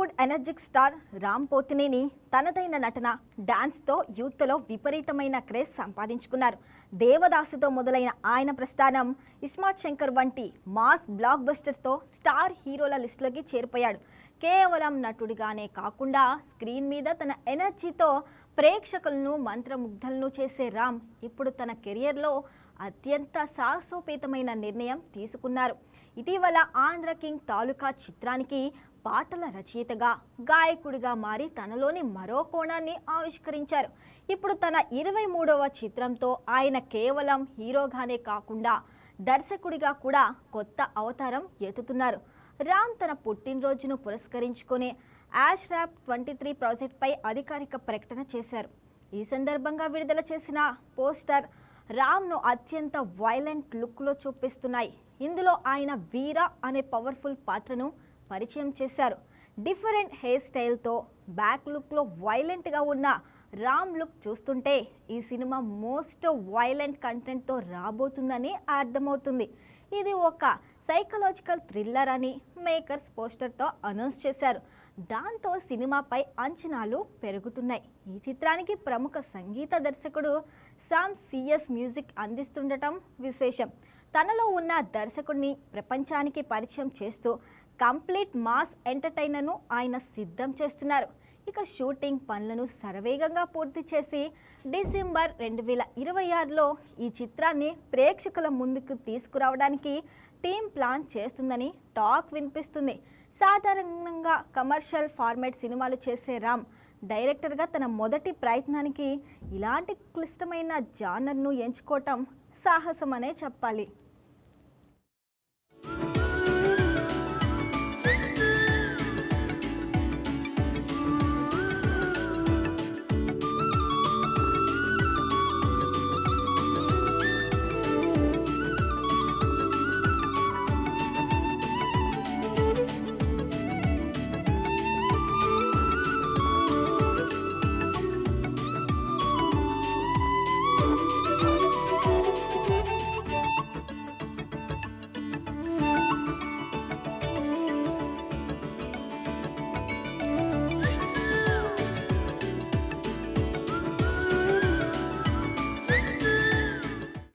Bollywood energetic star Ram Pothineni తనదైన నటన డాన్స్తో యూత్లో విపరీతమైన క్రేజ్ సంపాదించుకున్నారు. దేవదాసుతో మొదలైన ఆయన ప్రస్థానం ఇస్మార్ట్ శంకర్ వంటి మాస్ బ్లాక్ బస్టర్స్తో స్టార్ హీరోల లిస్టులోకి చేరిపోయాడు. కేవలం నటుడిగానే కాకుండా స్క్రీన్ మీద తన ఎనర్జీతో ప్రేక్షకులను మంత్రముగ్ధులను చేసే రామ్ ఇప్పుడు తన కెరియర్లో అత్యంత సాహసోపేతమైన నిర్ణయం తీసుకున్నారు. ఇటీవల ఆంధ్ర కింగ్ తాలూకా చిత్రానికి పాటల రచయితగా గాయకుడిగా మారి తనలోని మరో కోణాన్ని ఆవిష్కరించారు. ఇప్పుడు తన 23వ చిత్రంతో ఆయన కేవలం హీరోగానే కాకుండా దర్శకుడిగా కూడా కొత్త అవతారం ఎత్తుతున్నారు. రామ్ తన పుట్టినరోజును పురస్కరించుకునే యాష్ ర్యాప్ 23 ప్రాజెక్ట్పై అధికారిక ప్రకటన చేశారు. ఈ సందర్భంగా విడుదల చేసిన పోస్టర్ రామ్ను అత్యంత వైలెంట్ లుక్లో చూపిస్తున్నాయి. ఇందులో ఆయన వీర అనే పవర్ఫుల్ పాత్రను పరిచయం చేశారు. డిఫరెంట్ హెయిర్ స్టైల్తో బ్యాక్ లుక్లో వైలెంట్గా ఉన్న రామ్ లుక్ చూస్తుంటే ఈ సినిమా మోస్ట్ వైలెంట్ కంటెంట్తో రాబోతుందని అర్థమవుతుంది. ఇది ఒక సైకలాజికల్ థ్రిల్లర్ అని మేకర్స్ పోస్టర్తో అనౌన్స్ చేశారు. దాంతో సినిమాపై అంచనాలు పెరుగుతున్నాయి. ఈ చిత్రానికి ప్రముఖ సంగీత దర్శకుడు సామ్ సిఎస్ మ్యూజిక్ అందిస్తుండటం విశేషం. తనలో ఉన్న దర్శకుడిని ప్రపంచానికి పరిచయం చేస్తూ కంప్లీట్ మాస్ ఎంటర్టైనర్ను ఆయన సిద్ధం చేస్తున్నారు. ఇక షూటింగ్ పనులను శరవేగంగా పూర్తి చేసి డిసెంబర్ 2026లో ఈ చిత్రాన్ని ప్రేక్షకుల ముందుకు తీసుకురావడానికి టీం ప్లాన్ చేస్తుందని టాక్ వినిపిస్తుంది. సాధారణంగా కమర్షియల్ ఫార్మాట్ సినిమాలు చేసే రామ్ డైరెక్టర్గా తన మొదటి ప్రయత్నానికి ఇలాంటి క్లిష్టమైన జానర్ను ఎంచుకోవటం సాహసమనే చెప్పాలి.